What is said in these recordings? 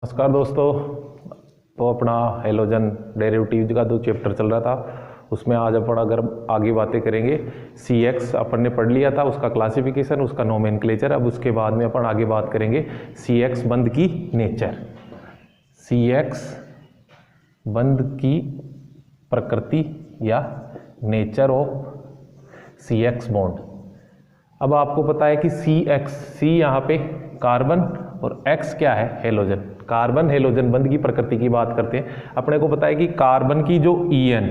नमस्कार दोस्तों। तो अपना हेलोजन डेरिवेटिव का जो चैप्टर चल रहा था उसमें आज अपन अगर आगे बातें करेंगे CX अपन ने पढ़ लिया था, उसका क्लासिफिकेशन, उसका नोमेनक्लेचर। अब उसके बाद में अपन आगे बात करेंगे CX बंध की नेचर, CX बंध की प्रकृति या नेचर ऑफ CX बॉन्ड। अब आपको पता है कि C यहाँ पे कार्बन और X क्या है, हेलोजन। कार्बन हेलोजन बंध की प्रकृति की बात करते हैं। अपने को पता है कि कार्बन की जो EN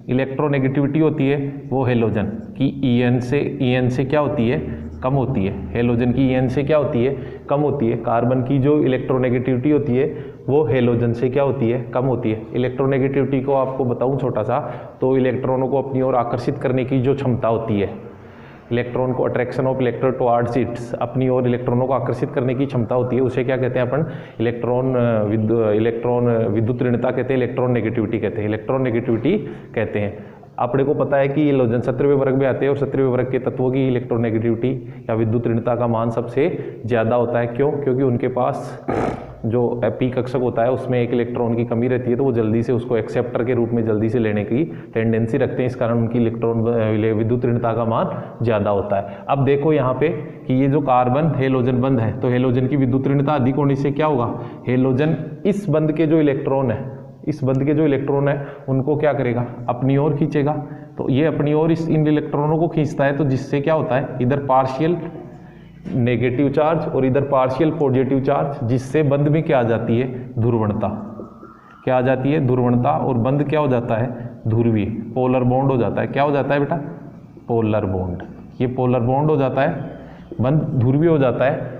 इलेक्ट्रोनेगेटिविटी होती है वो हेलोजन की EN से क्या होती है, कम होती है। हेलोजन की EN से क्या होती है, कम होती है। कार्बन की जो इलेक्ट्रोनेगेटिविटी होती है वो हेलोजन से क्या होती है, कम होती है। इलेक्ट्रोनेगेटिविटी को आपको बताऊं छोटा सा, तो इलेक्ट्रॉनों को अपनी ओर आकर्षित करने की जो क्षमता होती है, इलेक्ट्रॉन को attraction of electron towards it's, अपनी ओर इलेक्ट्रॉनों को आकर्षित करने की क्षमता होती है, उसे क्या कहते हैं अपन, इलेक्ट्रॉन विद्युत ऋणता कहते हैं, इलेक्ट्रॉन नेगेटिविटी कहते हैं, इलेक्ट्रॉन नेगेटिविटी कहते हैं। अपने को पता है कि ये हेलोजन 17वें वर्ग में आते हैं और 17वें वर्ग के तत्वों की इलेक्ट्रोनेगेटिविटी या विद्युत ऋणता का मान सबसे ज़्यादा होता है। क्यों? क्योंकि उनके पास जो पी कक्षक होता है उसमें एक इलेक्ट्रॉन की कमी रहती है, तो वो जल्दी से उसको एक्सेप्टर के रूप में जल्दी से लेने की टेंडेंसी रखते हैं। इस कारण उनकी विद्युत ऋणता का मान ज़्यादा होता है। अब देखो यहाँ पे कि ये जो कार्बन हेलोजन बंध है, तो हेलोजन की विद्युत ऋणता अधिक होने से क्या होगा, हेलोजन इस बंध के जो इलेक्ट्रॉन है, इस बंध के जो इलेक्ट्रॉन है उनको क्या करेगा, अपनी ओर खींचेगा। तो ये अपनी ओर इन इलेक्ट्रॉनों को खींचता है, तो जिससे क्या होता है, इधर पार्शियल नेगेटिव चार्ज और इधर पार्शियल पॉजिटिव चार्ज, जिससे बंध में क्या आ जाती है, ध्रुवणता। क्या आ जाती है, ध्रुवणता। और बंध क्या हो जाता है, ध्रुवीय, पोलर बॉन्ड हो जाता है। क्या हो जाता है बेटा, पोलर बॉन्ड। ये पोलर बॉन्ड हो जाता है, बंध ध्रुवीय हो जाता है,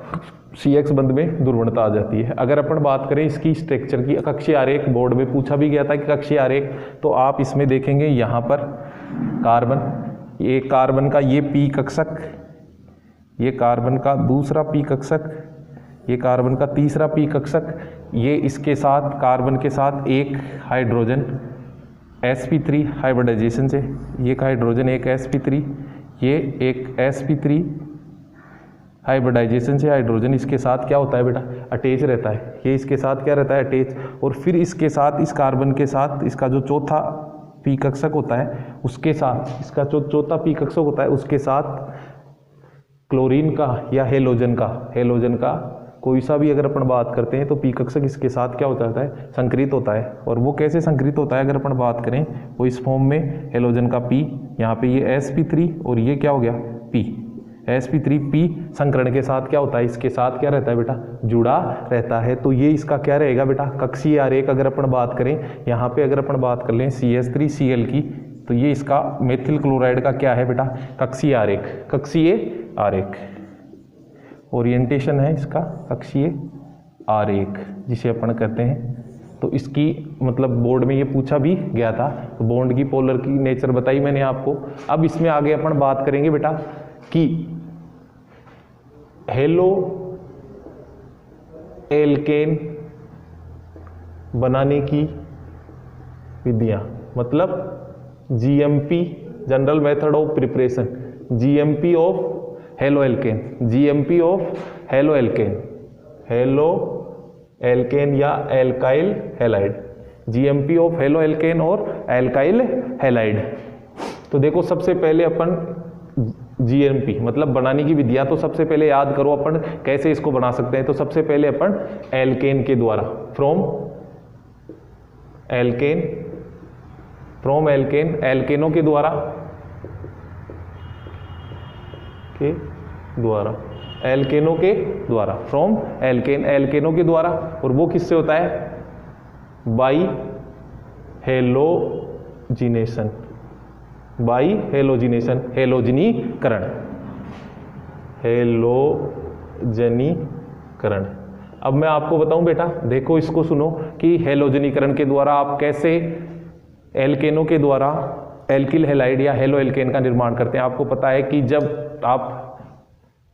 CX बंध में ध्रुवणता आ जाती है। अगर अपन बात करें इसकी स्ट्रक्चर की, कक्षीय आरेख बोर्ड में पूछा भी गया था कि कक्षीय आरेख, तो आप इसमें देखेंगे यहाँ पर कार्बन, ये कार्बन का ये P कक्षक, ये कार्बन का दूसरा P कक्षक, ये कार्बन का तीसरा P कक्षक, ये इसके साथ कार्बन के साथ एक हाइड्रोजन sp3 हाइब्रिडाइजेशन से, ये का हाइड्रोजन एक sp3, ये एक sp3 हाइब्रिडाइजेशन से हाइड्रोजन इसके साथ क्या होता है बेटा, अटैच रहता है। ये इसके साथ क्या रहता है, अटैच। और फिर इसके साथ, इस कार्बन के साथ इसका जो चौथा P कक्षक होता है उसके साथ, इसका जो चौथा P कक्षक होता है उसके साथ क्लोरीन का या हेलोजन का कोई सा भी अगर अपन बात करते हैं, तो P कक्षक इसके साथ क्या हो जाता है, संकरित होता है। और वो कैसे संकरित होता है अगर अपन बात करें, वो इस फॉर्म में हेलोजन का P, यहाँ पे ये sp3 और ये क्या हो गया P, sp3P संकरण के साथ क्या होता है, इसके साथ क्या रहता है बेटा, जुड़ा रहता है। तो ये इसका क्या रहेगा बेटा, कक्षीय आरेख। अगर अपन बात करें यहाँ पे, अगर अपन बात कर लें CH3Cl की, तो ये इसका मेथिल क्लोराइड का क्या है बेटा, कक्षीय आरेख। कक्षीय आरेख ओरिएंटेशन है इसका, कक्षीय आरेख जिसे अपन कहते हैं। तो इसकी मतलब बोर्ड में ये पूछा भी गया था, तो बॉन्ड की पोलर की नेचर बताई मैंने आपको। अब इसमें आगे अपन बात करेंगे बेटा कि हेलो एल्केन बनाने की विधियां, मतलब GMP general method of preparation, GMP of haloalkane, GMP of haloalkane, haloalkane या alkyl halide, GMP of haloalkane और एल्काइल हैलाइड। तो देखो सबसे पहले अपन GMP मतलब बनाने की विधियां, तो सबसे पहले याद करो अपन कैसे इसको बना सकते हैं। तो सबसे पहले अपन एल्केन के द्वारा, फ्रॉम एल्केन, एल्केनों के द्वारा फ्रॉम एल्केन, एल्केनों के द्वारा। और वो किससे होता है, बाई हेलोजिनेशन, हेलोजनीकरण। अब मैं आपको बताऊं बेटा, देखो इसको सुनो कि हेलोजनीकरण के द्वारा आप कैसे एल्केनों के द्वारा एल्किल हैलाइड या हेलो एल्केन का निर्माण करते हैं। आपको पता है कि जब आप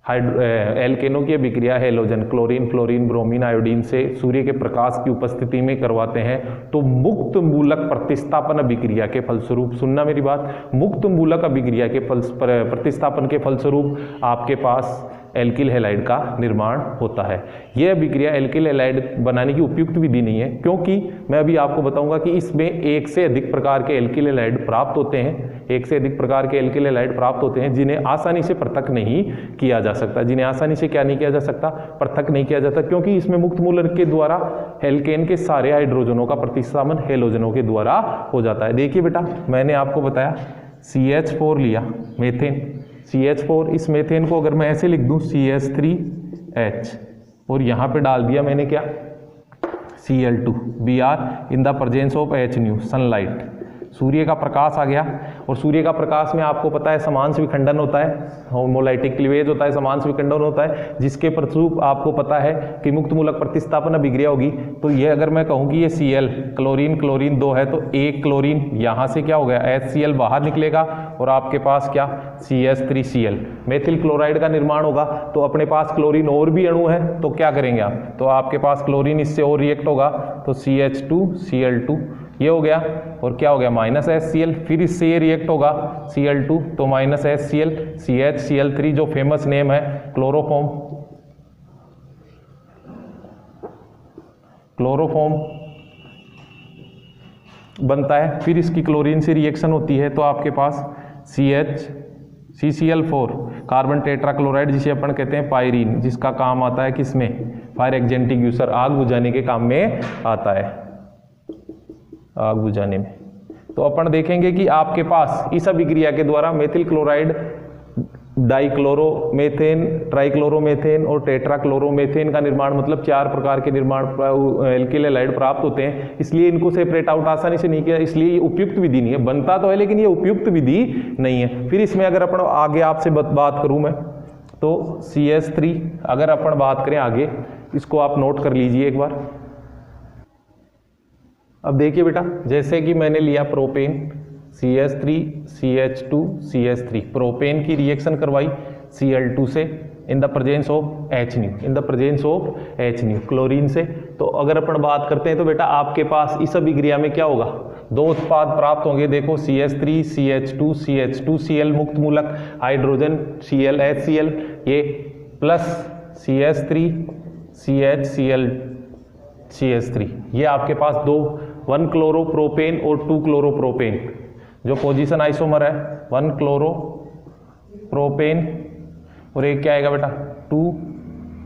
एल्केनों की अभिक्रिया हेलोजन क्लोरीन ब्रोमीन आयोडीन से सूर्य के प्रकाश की उपस्थिति में करवाते हैं, तो मुक्त मूलक प्रतिस्थापन अभिक्रिया के फलस्वरूप, सुनना मेरी बात, मुक्त मूलक अभिक्रिया के प्रतिस्थापन के फलस्वरूप आपके पास एल्किल हैलाइड का निर्माण होता है। यह अभिक्रिया एल्किल हैलाइड बनाने की उपयुक्त विधि नहीं है, क्योंकि मैं अभी आपको बताऊंगा कि इसमें एक से अधिक प्रकार के एल्किल हैलाइड प्राप्त होते हैं, एक से अधिक प्रकार के एल्किल हैलाइड प्राप्त होते हैं जिन्हें आसानी से पृथक नहीं किया जा सकता। जिन्हें आसानी से क्या नहीं किया जा सकता, पृथक नहीं किया जाता, क्योंकि इसमें मुक्त मूलक के द्वारा एल्केन के सारे हाइड्रोजनों का प्रतिस्थापन हेलोजनों के द्वारा हो जाता है। देखिए बेटा, मैंने आपको बताया CH4 लिया, मेथेन, CH4, इस मेथेन को अगर मैं ऐसे लिख दूं CH3H और यहां पे डाल दिया मैंने क्या, Cl2, Br in the presence of H न्यू, सनलाइट, सूर्य का प्रकाश आ गया। और सूर्य का प्रकाश में आपको पता है समांश विखंडन होता है, होमोलाइटिक क्लीवेज होता है, समांश विखंडन होता है, जिसके फलस्वरूप आपको पता है कि मुक्त मूलक प्रतिस्थापन अभिक्रिया होगी। तो ये अगर मैं कहूँ कि ये Cl, क्लोरीन क्लोरीन 2 है, तो एक क्लोरीन यहाँ से क्या हो गया, HCl बाहर निकलेगा और आपके पास क्या, CH3Cl, मेथिल क्लोराइड का निर्माण होगा। तो अपने पास क्लोरीन और भी अणु है, तो क्या करेंगे आप, तो आपके पास क्लोरीन इससे और रिएक्ट होगा, तो CH2Cl2 ये हो गया, और क्या हो गया, -HCl, फिर इससे ये रिएक्ट होगा Cl2, तो -HCl, CH-Cl3 जो फेमस नेम है क्लोरोफॉर्म, क्लोरोफॉर्म बनता है। फिर इसकी क्लोरीन से रिएक्शन होती है, तो आपके पास CCl4 कार्बन टेट्राक्लोराइड, जिसे अपन कहते हैं पायरीन, जिसका काम आता है किसमें, फायर एक्सटिंग्विशर, आग बुझाने के काम में आता है, आग बुझाने में। तो अपन देखेंगे कि आपके पास इस अभिक्रिया के द्वारा मेथिल क्लोराइड, डाइक्लोरोमेथेन, ट्राइक्लोरोमेथेन और टेट्राक्लोरोमेथेन का निर्माण, मतलब 4 प्रकार के निर्माण एल्किल हैलाइड प्राप्त होते हैं। इसलिए इनको सेपरेट आउट आसानी से नहीं किया, इसलिए ये उपयुक्त विधि नहीं है। बनता तो है लेकिन ये उपयुक्त विधि नहीं है। फिर इसमें अगर अपन आगे आपसे बात करूं मैं, तो CH3 अगर अपन बात करें आगे, इसको आप नोट कर लीजिए एक बार। अब देखिए बेटा, जैसे कि मैंने लिया propane, CH3 CH2 CH3, propane की रिएक्शन करवाई Cl2 से इन the presence of H new, in the presence of H new, chlorine से। तो अगर अपन बात करते हैं तो बेटा आपके पास इस अभिक्रिया में क्या होगा, 2 उत्पाद प्राप्त होंगे। देखो CH3 CH2 CH2Cl मुक्त मूलक, हाइड्रोजन Cl HCl, ये प्लस CH3 CH CH3, ये आपके पास 1 क्लोरोप्रोपेन और 2 क्लोरोप्रोपेन, जो पोजीशन आइसोमर है, 1 क्लोरोप्रोपेन और एक क्या आएगा बेटा, 2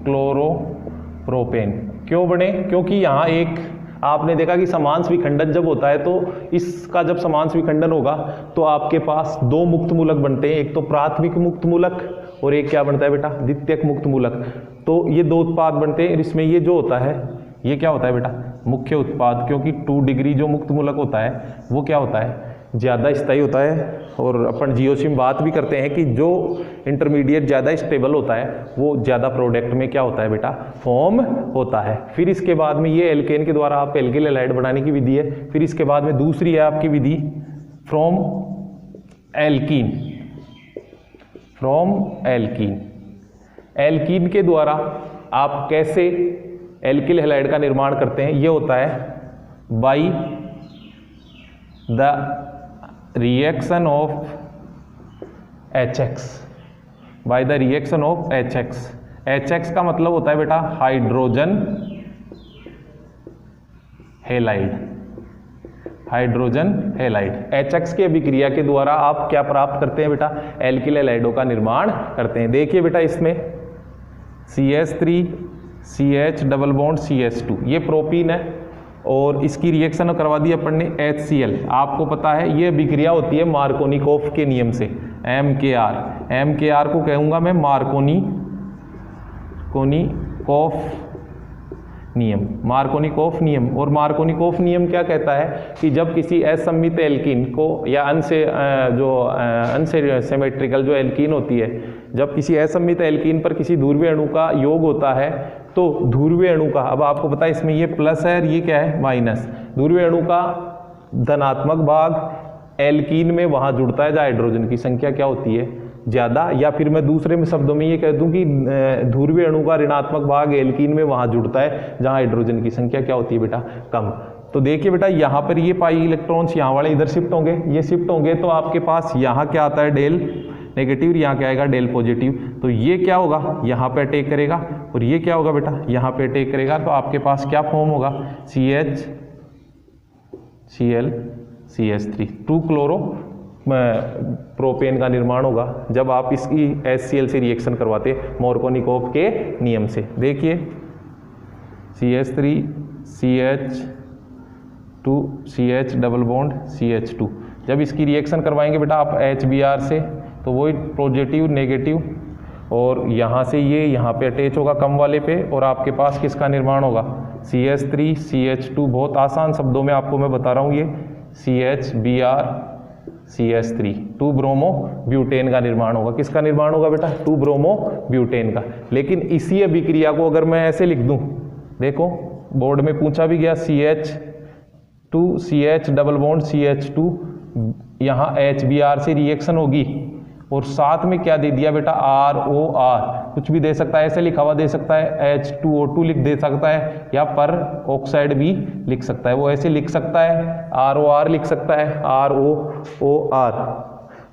क्लोरोप्रोपेन। क्यों बने, क्योंकि यहाँ एक आपने देखा कि समांश विखंडन जब होता है, तो इसका जब समांश विखंडन होगा तो आपके पास 2 मुक्त मूलक बनते हैं, एक तो प्राथमिक मुक्त मूलक और एक क्या बनता है बेटा, द्वितीयक मुक्त मूलक। तो ये 2 उत्पाद बनते हैं। इसमें ये जो होता है, ये क्या होता है बेटा, मुख्य उत्पाद, क्योंकि 2 डिग्री जो मुक्त मूलक होता है वो क्या होता है, ज़्यादा स्थायी होता है। और अपन जियोसिम बात भी करते हैं कि जो इंटरमीडिएट ज़्यादा स्टेबल होता है वो ज़्यादा प्रोडक्ट में क्या होता है बेटा, फॉर्म होता है। फिर इसके बाद में ये एल्केन के द्वारा आप एल्किल हैलाइड बनाने की विधि है। फिर इसके बाद में दूसरी है आपकी विधि from alkene, from alkene. Alkene के द्वारा आप कैसे एल्किल हैलाइड का निर्माण करते हैं, ये होता है by the reaction of HX, by the reaction of HX। HX का मतलब होता है बेटा hydrogen halide, hydrogen halide. HX की अभिक्रिया के द्वारा आप क्या प्राप्त करते हैं बेटा, एल्किल हैलाइडों का निर्माण करते हैं। देखिए बेटा, इसमें CH3 CH double bond CH2, ये प्रोपीन है और इसकी रिएक्शन करवा दी अपन ने HCl। आपको पता है ये अभिक्रिया होती है मार्कोनिकोफ के नियम से, MKR को कहूँगा मैं मार्कोनिकोफ नियम, मार्कोनिकोफ नियम। और मार्कोनिकोफ नियम क्या कहता है कि जब किसी असममित एल्कीन को या अनसिमेट्रिकल जो एल्कीन होती है, जब किसी असममित एल्कीन पर किसी ध्रुवीय अणु का योग होता है, तो ध्रुवीय अणु का, अब आपको पता है इसमें ये प्लस है और ये क्या है माइनस, ध्रुवीय अणु का धनात्मक भाग एल्कीन में वहां जुड़ता है जहाँ हाइड्रोजन की संख्या क्या होती है, ज्यादा। या फिर मैं दूसरे में शब्दों में ये कह दूं कि ध्रुवीय अणु का ऋणात्मक भाग एल्कीन में वहां जुड़ता है जहां हाइड्रोजन की संख्या क्या होती है बेटा, कम। तो देखिए बेटा, यहाँ पर ये पाई इलेक्ट्रॉन्स यहाँ वाले इधर शिफ्ट होंगे, ये शिफ्ट होंगे, तो आपके पास यहाँ क्या आता है डेल नेगेटिव, यहाँ क्या आएगा डेल पॉजिटिव। तो ये क्या होगा, यहाँ पे अटैक करेगा और ये क्या होगा बेटा, यहाँ पे अटैक करेगा। तो आपके पास क्या फॉर्म होगा, CH CL CH3 2 chloro propane का निर्माण होगा जब आप इसकी HCl से रिएक्शन करवाते मार्कोनिकोव के नियम से। देखिए CH3 CH2 CH double bond CH2, जब इसकी रिएक्शन करवाएंगे बेटा आप HBr से तो वही पॉजिटिव नेगेटिव, और यहाँ से ये यहाँ पे अटैच होगा कम वाले पे, और आपके पास किसका निर्माण होगा, CH3 CH2। बहुत आसान शब्दों में आपको मैं बता रहा हूँ, ये CHBr CH3 2 ब्रोमो ब्यूटेन का निर्माण होगा। किसका निर्माण होगा बेटा, 2 ब्रोमो ब्यूटेन का। लेकिन इसी अभिक्रिया को अगर मैं ऐसे लिख दूं, देखो बोर्ड में पूछा भी गया CH2 CH double bond CH2, यहाँ HBr से रिएक्शन होगी और साथ में क्या दे दिया बेटा, ROR, कुछ भी दे सकता है, ऐसे लिखा हुआ दे सकता है, H2O2 लिख दे सकता है, या पर ऑक्साइड भी लिख सकता है, वो ऐसे लिख सकता है, ROR लिख सकता है, ROOR,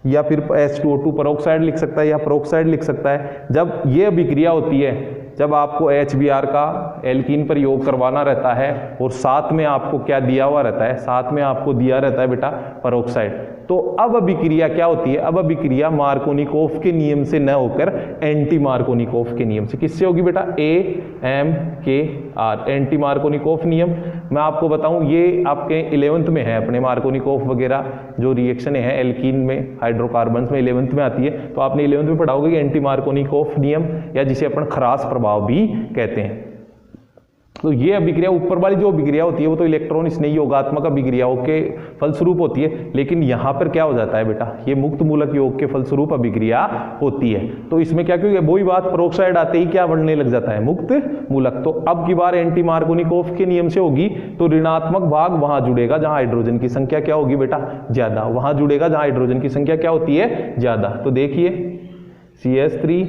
या फिर H2O2 पेरोक्साइड लिख सकता है या पेरोक्साइड लिख सकता है। जब ये अभिक्रिया होती है, जब आपको HBr का एल्कीन पर योग करवाना रहता है और साथ में आपको क्या दिया हुआ रहता है, साथ में आपको दिया रहता है बेटा पेरोक्साइड, तो अब अभिक्रिया क्या होती है, अब अभिक्रिया मार्कोनिकोव के नियम से न होकर एंटी मार्कोनिकोव के नियम से। किससे होगी बेटा, AMKR, एंटी मार्कोनिकोव नियम। मैं आपको बताऊं ये आपके 11th में है, अपने मार्कोनिकोव वगैरह जो रिएक्शन है एल्कीन में हाइड्रोकार्बन्स में 11th में आती है, तो आपने 11th में पढ़ाओगे कि एंटी मार्कोनिकोव नियम, या जिसे अपन खरास प्रभाव भी कहते हैं। तो ये अभिक्रिया, ऊपर वाली जो अभिक्रिया होती है वो तो इलेक्ट्रॉन स्नेही योगात्मक अभिक्रियाओं के फलस्वरूप होती है, लेकिन यहाँ पर क्या हो जाता है बेटा, ये मुक्त मूलक योग के फलस्वरूप अभिक्रिया होती है। तो इसमें क्या, क्योंकि वही बात पेरोक्साइड आते ही क्या बढ़ने लग जाता है, मुक्त मूलक। तो अब की बार एंटी मार्कोनिकोव के नियम से होगी तो ऋणात्मक भाग वहां जुड़ेगा जहां हाइड्रोजन की संख्या क्या होगी बेटा, ज्यादा, वहां जुड़ेगा जहां हाइड्रोजन की संख्या क्या होती है, ज्यादा। तो देखिए CH3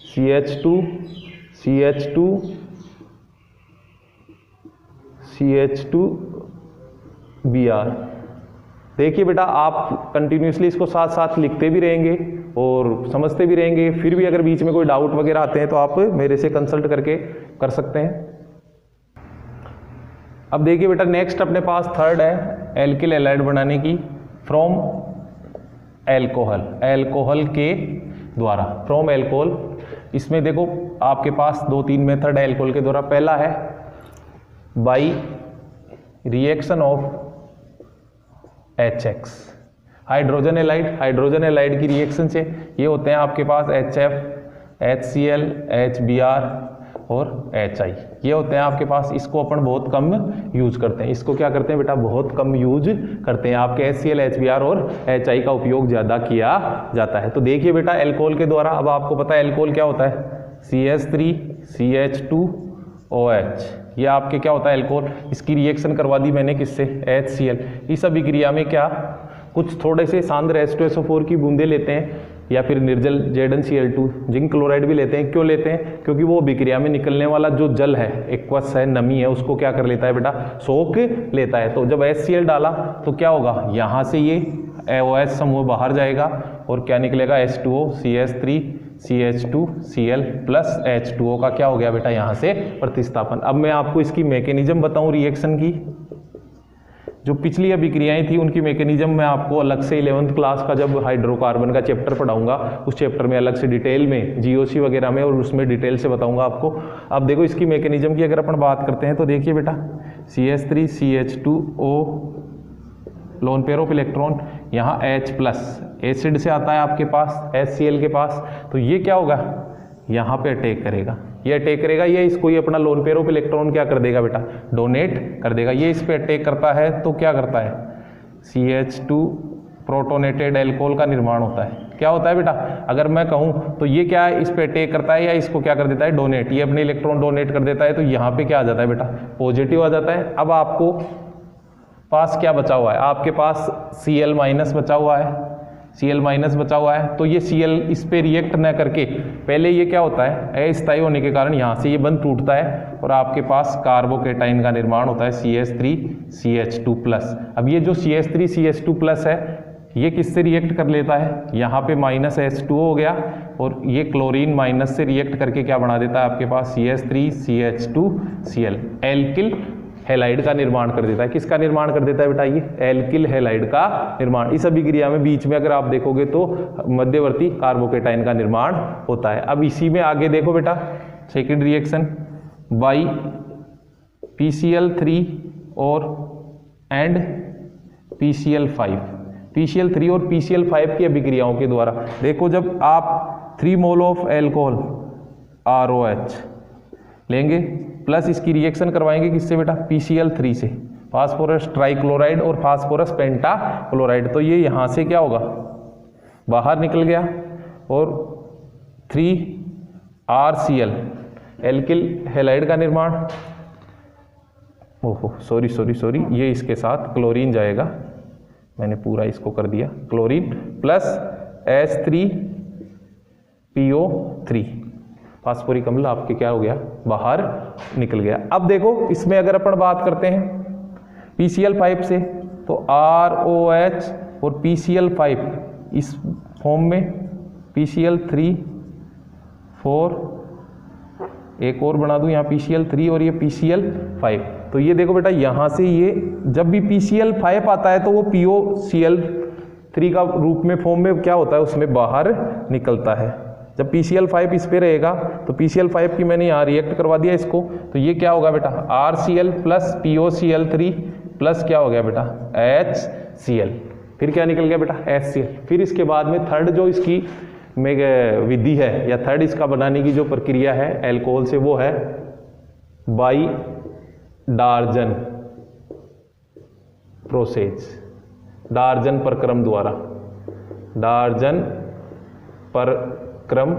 CH2 CH2 CH2Br। देखिए बेटा आप कंटिन्यूसली इसको साथ साथ लिखते भी रहेंगे और समझते भी रहेंगे, फिर भी अगर बीच में कोई डाउट वगैरह आते हैं तो आप मेरे से कंसल्ट करके कर सकते हैं। अब देखिए बेटा नेक्स्ट अपने पास थर्ड है एल्किल हैलाइड बनाने की फ्रॉम एल्कोहल, एल्कोहल के द्वारा, फ्रॉम एल्कोहल। इसमें देखो आपके पास 2-3 मेथड है एल्कोहल के द्वारा। पहला है by reaction of HX, hydrogen allied, hydrogen allied की रिएक्शन से ये होते हैं आपके पास HF, HCl, HBr और HI, ये होते हैं आपके पास। इसको अपन बहुत कम यूज करते हैं, इसको क्या करते हैं बेटा, बहुत कम यूज करते हैं। आपके HCl, HBr और HI का उपयोग ज्यादा किया जाता है। तो देखिए बेटा एल्कोहल के द्वारा, अब आपको पता है एल्कोहल क्या होता है, CH3 CH2OH, ये आपके क्या होता है एल्कोहल। इसकी रिएक्शन करवा दी मैंने किससे, HCl। इस अभिक्रिया में क्या, कुछ थोड़े से सांद्र H2SO4 की बूंदे लेते हैं या फिर निर्जल ZnCl2 जिंक क्लोराइड भी लेते हैं। क्यों लेते हैं, क्योंकि वो अभिक्रिया में निकलने वाला जो जल है, एक्वस है, नमी है, उसको क्या कर लेता है बेटा, सोख लेता है। तो जब HCl डाला तो क्या होगा, यहाँ से ये OH समूह बाहर जाएगा और क्या निकलेगा, H2O CH3 CH2 Cl plus H2O का क्या हो गया बेटा, यहाँ से प्रतिस्थापन। अब मैं आपको इसकी मैकेनिज्म बताऊं रिएक्शन की। जो पिछली अभिक्रियाएं थी उनकी मैकेनिज्म मैं आपको अलग से 11th क्लास का जब हाइड्रोकार्बन का चैप्टर पढ़ाऊंगा, उस चैप्टर में अलग से डिटेल में GOC वगैरह में और उसमें डिटेल से बताऊंगा आपको। अब देखो इसकी मैकेनिज्म की अगर अपन बात करते हैं तो देखिए बेटा CH3 CH2O lone pair of electron, यहाँ H प्लस एसिड से आता है आपके पास HCl के पास, तो ये क्या होगा, यहाँ पे अटैक करेगा, ये अटैक करेगा, ये इसको ये अपना लोन पेयर ऑफ इलेक्ट्रॉन क्या कर देगा बेटा, डोनेट कर देगा। ये इस पे अटैक करता है तो क्या करता है, CH2 प्रोटोनेटेड एल्कोहल का निर्माण होता है। क्या होता है बेटा, अगर मैं कहूँ तो ये क्या है, इस पे अटैक करता है या इसको क्या कर देता है, डोनेट, ये अपने इलेक्ट्रॉन डोनेट कर देता है। तो यहाँ पे क्या आ जाता है बेटा, पॉजिटिव आ जाता है। अब आपको पास क्या बचा हुआ है, आपके पास Cl माइनस बचा हुआ है, Cl माइनस बचा हुआ है। तो ये Cl इस पे रिएक्ट न करके पहले ये क्या होता है, अस्थायी होने के कारण यहाँ से ये बंध टूटता है और आपके पास कार्बोकेटाइन का निर्माण होता है CH3 CH2 प्लस। अब ये जो CH3 CH2 प्लस है ये किससे रिएक्ट कर लेता है, यहाँ पे -H2O हो गया और ये क्लोरीन माइनस से रिएक्ट करके क्या बना देता है आपके पास CH3CH2Cl, एल्किल हैलाइड का निर्माण कर देता है। किसका निर्माण कर देता है बेटा, ये एल्किल हैलाइड का निर्माण। इस अभिक्रिया में बीच में अगर आप देखोगे तो मध्यवर्ती कार्बोकेटाइन का निर्माण होता है। अब इसी में आगे देखो बेटा, सेकेंड रिएक्शन बाई PCl3 और एंड PCl5, PCl3 और PCl5 की अभिक्रियाओं के द्वारा देखो, जब आप 3 मोल ऑफ एल्कोहल ROH लेंगे प्लस इसकी रिएक्शन करवाएंगे किससे बेटा, PCl3 से, फास्फोरस ट्राइक्लोराइड और फास्फोरस पेंटाक्लोराइड, तो ये यहाँ से क्या होगा, बाहर निकल गया और 3RCl एल्किल हैलाइड का निर्माण, ओहो सॉरी, ये इसके साथ क्लोरीन जाएगा, मैंने पूरा इसको कर दिया, क्लोरीन प्लस H3PO3, फास्फोरिक अम्ल आपके क्या हो गया, बाहर निकल गया। अब देखो इसमें अगर अपन बात करते हैं PCl5 से, तो ROH और PCl5 इस फॉर्म में PCl3 4, एक और बना दूं यहाँ PCl3 और ये PCl5, तो ये देखो बेटा यहाँ से ये जब भी PCl5 आता है तो वो POCl3 का रूप में फॉर्म में क्या होता है, उसमें बाहर निकलता है। जब PCl5 इस पे रहेगा तो PCl5 की मैंने यहाँ रिएक्ट करवा दिया इसको, तो ये क्या होगा बेटा, RCl प्लस POCl3 प्लस क्या हो गया बेटा, HCl, फिर क्या निकल गया बेटा, HCl। फिर इसके बाद में थर्ड जो इसकी विधि है या थर्ड इसका बनाने की जो प्रक्रिया है एल्कोहल से, वो है बाई डार्जन प्रोसेस, डार्जन प्रक्रम द्वारा, डार्जन प्रक्रम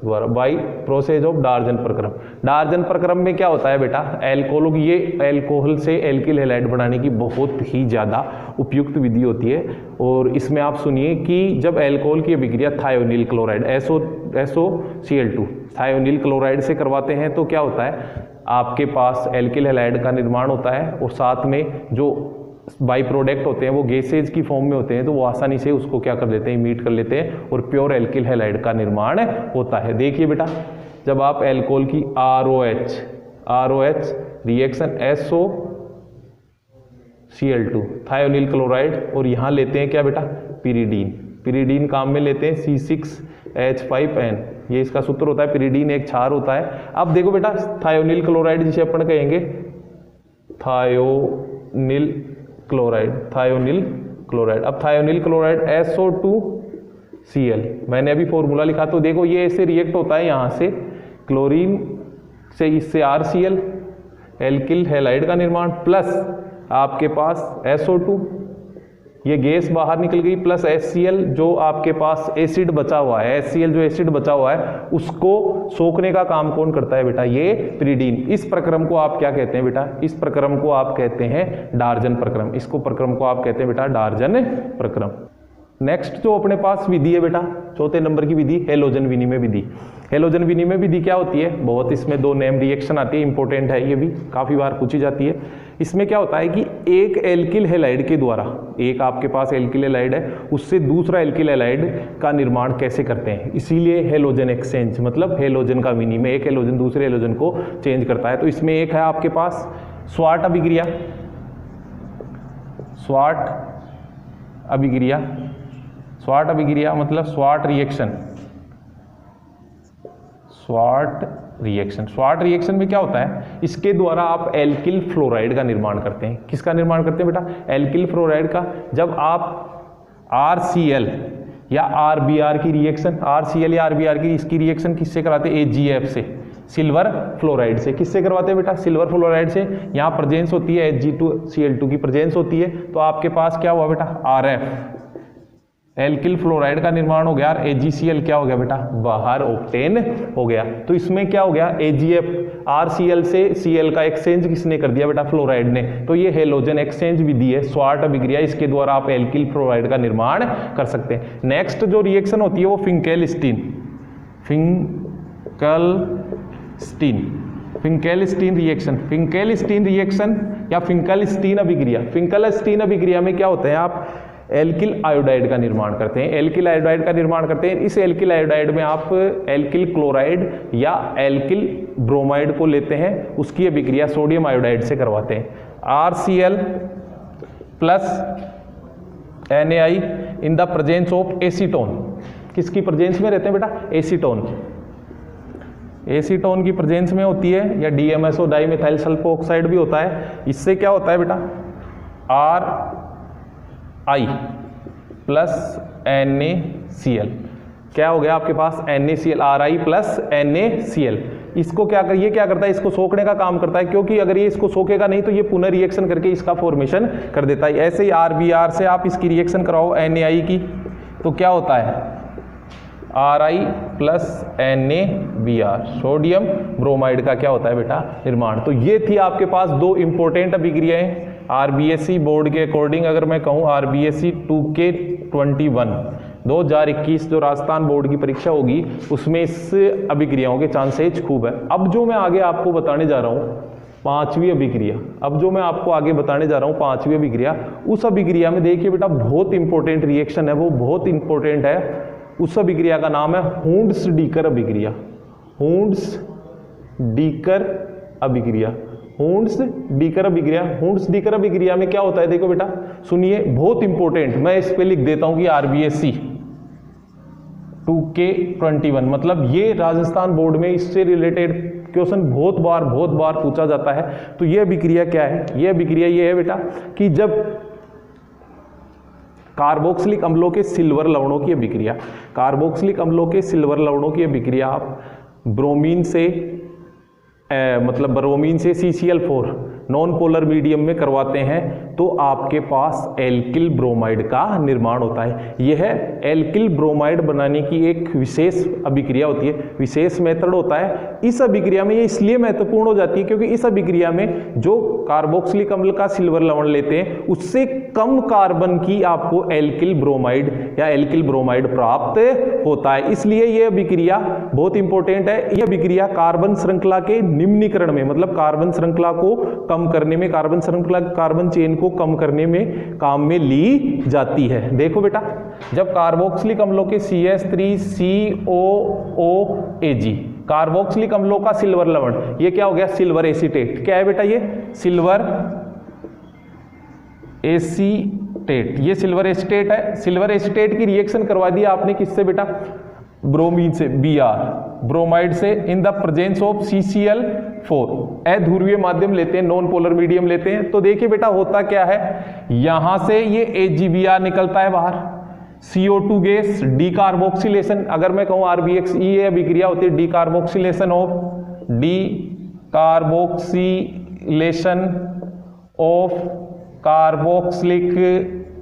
द्वारा, बाई प्रोसेस ऑफ डार्जन प्रक्रम। डार्जन प्रक्रम में क्या होता है बेटा, एल्कोहल, ये एल्कोहल से एल्किल हैलाइड बनाने की बहुत ही ज़्यादा उपयुक्त विधि होती है। और इसमें आप सुनिए कि जब एल्कोहल की अभिक्रिया thionyl chloride SOCl2 thionyl chloride से करवाते हैं तो क्या होता है, आपके पास एल्किल हैलाइड का निर्माण होता है और साथ में जो बाई प्रोडक्ट होते हैं वो गैसेज की फॉर्म में होते हैं, तो वो आसानी से उसको क्या कर लेते हैं, मीट कर लेते हैं और प्योर एल्किल हैलाइड का निर्माण होता है। देखिए बेटा, जब आप एल्कोहल की ROH reaction SOCl2 thionyl chloride और यहाँ लेते हैं क्या बेटा, पिरीडीन काम में लेते हैं C6H5N, ये इसका सूत्र होता है, पिरीडीन एक क्षार होता है। अब देखो बेटा, थायोनिल क्लोराइड जिसे अपन कहेंगे थायोनिल क्लोराइड, अब थायोनिल क्लोराइड SO2Cl, मैंने अभी फॉर्मूला लिखा, तो देखो ये ऐसे रिएक्ट होता है, यहाँ से क्लोरीन से इससे RCl एल्किल हैलाइड का निर्माण प्लस आपके पास SO2, ये गैस बाहर निकल गई, प्लस HCl जो आपके पास एसिड बचा हुआ है, HCl जो एसिड बचा हुआ है उसको सोखने का काम कौन करता है बेटा, ये पिरीडीन। इस प्रक्रम को आप क्या कहते हैं बेटा, इस प्रक्रम को आप कहते हैं डार्जन प्रक्रम, इसको प्रक्रम को आप कहते हैं बेटा डार्जन प्रक्रम। नेक्स्ट जो अपने पास विधि है बेटा, चौथे नंबर की विधि हेलोजन विनिमय विधि। हेलोजन विनिमय विधि क्या होती है, बहुत इसमें 2 नेम रिएक्शन आती है, इंपॉर्टेंट है, ये भी काफी बार पूछी जाती है। इसमें क्या होता है कि एक एल्किल हैलाइड के द्वारा, एक आपके पास एल्किल हैलाइड है उससे दूसरा एल्किल हैलाइड का निर्माण कैसे करते हैं, इसीलिए हेलोजन एक्सचेंज, मतलब हेलोजन का विनिमय, एक हेलोजन दूसरे हेलोजन को चेंज करता है। तो इसमें एक है आपके पास स्वार्ट अभिक्रिया, स्वार्ट अभिक्रिया मतलब स्वार्ट रिएक्शन में क्या होता है, इसके द्वारा आप एल्किल फ्लोराइड का निर्माण करते हैं। किसका निर्माण करते हैं बेटा, एल्किल फ्लोराइड का। जब आप RCl या RBr की रिएक्शन, RCl या RBr की इसकी रिएक्शन किससे कराते हैं, AgF से, सिल्वर फ्लोराइड से। किससे करवाते हैं बेटा, सिल्वर फ्लोराइड से। यहाँ प्रेजेंस होती है Hg2Cl2 की प्रेजेंस होती है, तो आपके पास क्या हुआ बेटा, RF एल्किल फ्लोराइड का निर्माण हो गया और AgCl क्या हो गया बेटा, बाहर ऑक्टेन हो गया। तो इसमें क्या हो गया, AgF RCl से Cl का एक्सचेंज किसने कर दिया बेटा, फ्लोराइड ने। तो ये हेलोजन एक्सचेंज विधि है, स्वार्ट अभिक्रिया, इसके द्वारा आप एल्किल फ्लोराइड का निर्माण कर सकते हैं। नेक्स्ट जो रिएक्शन होती है वो फिंकेलस्टीन रिएक्शन या फिंकेलस्टीन अभिक्रिया। फिंकेलस्टीन अभिक्रिया में क्या होता है, आप एल्किल आयोडाइड का निर्माण करते हैं। एल्किल आयोडाइड का निर्माण करते हैं। इस एल्किल आयोडाइड में आप एल्किल क्लोराइड या एल्किल ब्रोमाइड को लेते हैं, उसकी अभिक्रिया सोडियम आयोडाइड से करवाते हैं। RCl plus Na in the presence of acetone. किसकी प्रेजेंस में रहते हैं बेटा? एसीटोन। एसीटोन की प्रेजेंस में होती है, या DMSO डाइमेथाइल सल्फोऑक्साइड भी होता है। इससे क्या होता है बेटा? Ri plus NaCl। क्या हो गया आपके पास? NaCl, Ri plus NaCl। इसको क्या कर, ये क्या करता है? इसको सोखने का काम करता है, क्योंकि अगर ये इसको सोखेगा नहीं तो ये पुनः रिएक्शन करके इसका फॉर्मेशन कर देता है। ऐसे ही RBr से आप इसकी रिएक्शन कराओ NaI की, तो क्या होता है? Ri plus NaBr, sodium bromide का क्या होता है बेटा? निर्माण। तो ये थी आपके पास दो इंपॉर्टेंट अभिक्रियाएं RBSc बोर्ड के अकॉर्डिंग। अगर मैं कहूँ RBSc 2K21 2021 जो राजस्थान बोर्ड की परीक्षा होगी, उसमें इस अभिक्रियाओं के चांसेज खूब है। अब जो मैं आगे आपको बताने जा रहा हूँ पांचवी अभिक्रिया, अब जो मैं आपको आगे बताने जा रहा हूँ पांचवी अभिक्रिया, उस अभिक्रिया में देखिए बेटा बहुत इंपॉर्टेंट रिएक्शन है, वो बहुत इंपॉर्टेंट है। उस अभिक्रिया का नाम है हुंड्स-डीकर अभिक्रिया। हुंड्स-डीकर अभिक्रिया, हुंड्स-डीकर अभिक्रिया। हुंड्स-डीकर अभिक्रिया में क्या होता है? देखो बेटा सुनिए, बहुत इंपॉर्टेंट, मैं इस पे लिख देता हूं कि RBSc 2K21, मतलब ये राजस्थान बोर्ड में इससे रिलेटेड क्वेश्चन बहुत बार पूछा जाता है। तो ये अभिक्रिया क्या है? ये अभिक्रिया ये है बेटा कि जब कार्बोक्सिलिक अम्लों के सिल्वर लवणों की अभिक्रिया, कार्बोक्सिलिक अम्लों के सिल्वर लवणों की अभिक्रिया आप ब्रोमीन से मतलब ब्रोमीन से CCl4 नॉन पोलर मीडियम में करवाते हैं, तो आपके पास एल्किल ब्रोमाइड का निर्माण होता है। यह एल्किल ब्रोमाइड बनाने की एक विशेष अभिक्रिया होती है, विशेष मेथड होता है। इस अभिक्रिया में ये इसलिए महत्वपूर्ण हो जाती है क्योंकि इस अभिक्रिया में जो कार्बोक्सिलिक अम्ल का सिल्वर लवण लेते हैं उससे कम कार्बन की आपको एल्किल ब्रोमाइड या एल्किल ब्रोमाइड प्राप्त होता है। इसलिए यह अभिक्रिया बहुत इंपॉर्टेंट है। यह अभिक्रिया कार्बन श्रृंखला के निम्नीकरण में, मतलब कार्बन श्रृंखला को कम करने में, कार्बन श्रृंखला कार्बन चेन को कम करने में काम में ली जाती है। देखो बेटा, जब कार्बोक्सिलिक अम्लों के CH3COOAG, कार्बोक्सिलिक अम्लों का सिल्वर लवण, ये क्या हो गया? Silver acetate. क्या है बेटा? ये सिल्वर एसीटेट, ये सिल्वर एसीटेट है। सिल्वर एसीटेट की रिएक्शन करवा दी आपने किससे बेटा? ब्रोमीन से, Br, ब्रोमाइड से इन द प्रेजेंस ऑफ CCl4। अध्रुवीय माध्यम लेते हैं, नॉन पोलर मीडियम लेते हैं। तो देखिए बेटा होता क्या है, यहां से ये AgBr निकलता है बाहर, CO2 गैस, डीकार्बोक्सिलेशन। अगर मैं कहूं RBX, ये अभिक्रिया होती है डीकार्बोक्सिलेशन ऑफ कार्बोक्सिलिक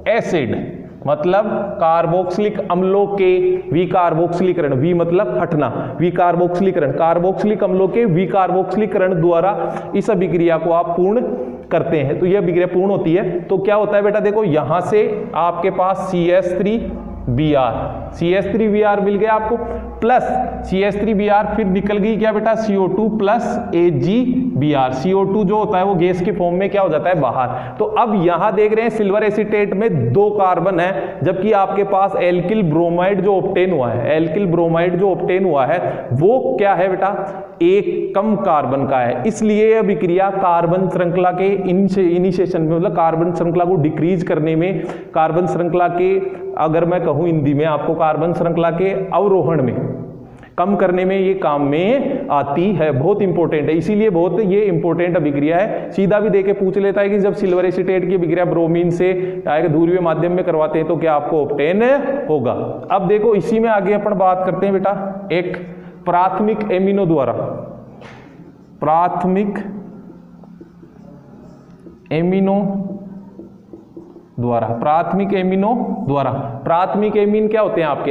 एसिड, मतलब कार्बोक्सिलिक अम्लों के विकार्बोक्सिलीकरण, वी मतलब हटना, विकार्बोक्सिलीकरण, कार्बोक्सिलिक अम्लों के विकार्बोक्सिलीकरण द्वारा इस अभिक्रिया को आप पूर्ण करते हैं। तो यह अभिक्रिया पूर्ण होती है। तो क्या होता है बेटा? देखो यहां से आपके पास CH3Br मिल गया आपको, प्लस CH3Br, फिर निकल गई क्या बेटा? CO2 plus AgBr। CO2 जो होता है वो गैस के फॉर्म में क्या हो जाता है? बाहर। तो अब यहां देख रहे हैं सिल्वर एसीटेट में 2 कार्बन है, जबकि आपके पास एल्किल ब्रोमाइड जो ऑब्टेन हुआ है, एल्किल ब्रोमाइड जो ऑब्टेन हुआ है वो क्या है बेटा? एक कम कार्बन का है। इसलिए यह अभिक्रिया कार्बन श्रृंखला के इनिशिएशन में, मतलब कार्बन श्रृंखला को डिक्रीज करने में, कार्बन श्रृंखला के, अगर मैं कहूं हिंदी में आपको, कार्बन श्रृंखला के अवरोहण में, कम करने में ये काम में आती है। बहुत इंपॉर्टेंट है, इसीलिए बहुत ये इंपॉर्टेंट अभिक्रिया है। सीधा भी देके पूछ लेता है कि जब सिल्वर एसीटेट की अभिक्रिया ब्रोमीन से ध्रुवीय माध्यम में करवाते हैं तो क्या आपको ऑब्टेन होगा। अब देखो इसी में आगे अपन बात करते हैं बेटा एक प्राथमिक एमिनो द्वारा, प्राथमिक एमिनो द्वारा, प्राथमिक एमिनो द्वारा। प्राथमिक एमीन क्या होते हैं आपके?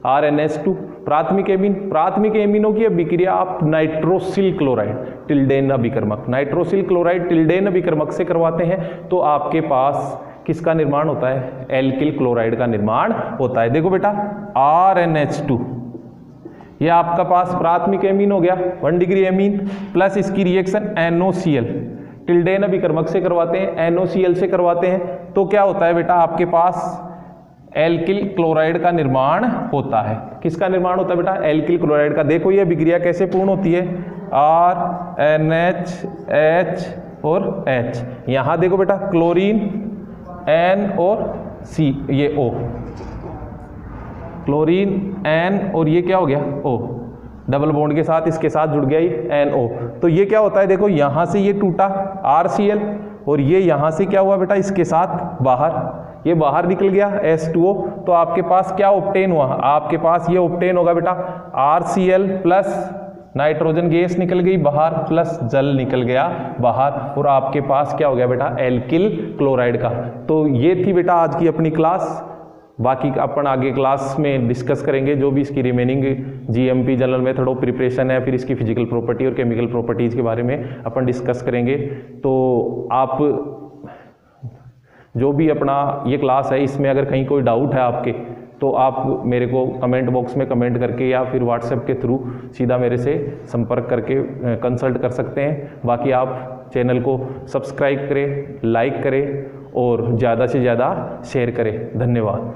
RNS2। प्राथमिक एमीन, प्राथमिक एमिनो की अभिक्रिया आप नाइट्रोसिल क्लोराइड टिल्डेन अभिकर्मक, नाइट्रोसिल क्लोराइड टिल्डेन अभिकर्मक से करवाते हैं तो आपके पास किसका निर्माण होता है? एल्किल क्लोराइड का निर्माण होता है। देखो बेटा RNH2, ये आपका पास प्राथमिक एमीन हो गया, 1 डिग्री एमीन, प्लस इसकी रिएक्शन NOCl, टिल्डे अभिकर्मक से करवाते हैं, NOCl से करवाते हैं, तो क्या होता है बेटा आपके पास एल्किल क्लोराइड का निर्माण होता है। किसका निर्माण होता है बेटा? एल्किल क्लोराइड का। देखो ये अभिक्रिया कैसे पूर्ण होती है, RNH और H। यहां देखो बेटा क्लोरीन N और C, ये O, क्लोरीन N और ये क्या हो गया O, डबल बॉन्ड के साथ इसके साथ जुड़ गया ये NO। तो ये क्या होता है, देखो यहां से ये टूटा RCl और ये यहां से क्या हुआ बेटा, इसके साथ बाहर, ये बाहर निकल गया H2O। तो आपके पास क्या ऑब्टेन हुआ, आपके पास ये ऑब्टेन होगा बेटा RCl प्लस नाइट्रोजन गैस निकल गई बाहर प्लस जल निकल गया बाहर, और आपके पास क्या हो गया बेटा एल्किल क्लोराइड का। तो ये थी बेटा आज की अपनी क्लास। बाकी अपन आगे क्लास में डिस्कस करेंगे जो भी इसकी remaining GMP general method of preparation है, फिर इसकी फिजिकल प्रॉपर्टी और केमिकल प्रॉपर्टीज़ के बारे में अपन डिस्कस करेंगे। तो आप जो भी अपना ये क्लास है इसमें अगर कहीं कोई डाउट है आपके, तो आप मेरे को कमेंट बॉक्स में कमेंट करके या फिर व्हाट्सएप के थ्रू सीधा मेरे से संपर्क करके कंसल्ट कर सकते हैं। बाकी आप चैनल को सब्सक्राइब करें, लाइक करें और ज़्यादा से ज़्यादा शेयर करें। धन्यवाद।